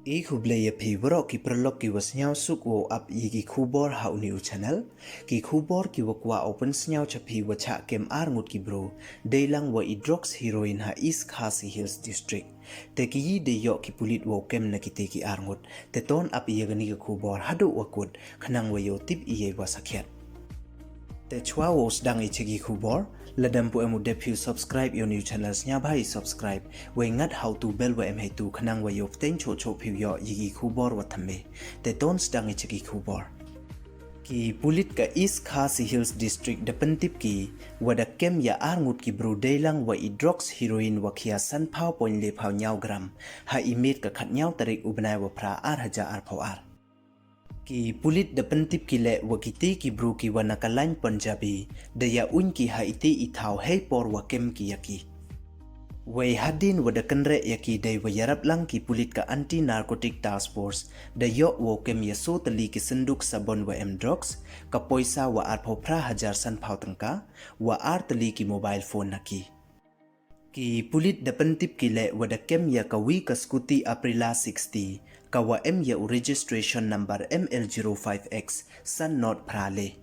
Ikhublaya phi borok ki prolog ki wasnyao suk wo up yigi khubor hau new channel ki khubor ki wakwa open snyao chaphi wacha kem ar ngut ki bro deilang wa idrox heroin ha East Khasi Hills district te ki yi de yo ki pulit wo kem na ki te ki ar ngut te ton up yegani ki khubor hadu wakut khanang wa yo tip iye wasakhet te chwa wo sdang ichigi khubor ladam pu emu depu subscribe your new channels nya bhai subscribe we ngat how to bell wa em hai tu khanang wa yo ten cho cho phi yo yigi khubor wa thamme te ton sdang ichigi khubor ki pulit ka East Khasi Hills district depentip ki wada kem ya arngut ki bro deilang wa idrox heroin wa khia san phao point le phao nyau gram ha imit ka khat nyau tarik ubnai wa phra ar haja ar phao ar ki pulit depentip ki le wakiti ki bru ki wana kalain Punjabi daya un ki haiti ithau hei por wa kem ki yaki wei hadin wada kanre yaki dai wa yarap lang ki pulit ka anti narcotic task force da yo wo kem yaso tali ki senduk sabon wa em drugs ka poisa wa ar phau phra hajar san phau tangka wa ar tali ki mobile phone naki ki pulit depentip ki le wada kem ya ka wi ka skuti aprila 60 kawa em ya registration number ML05X san not prale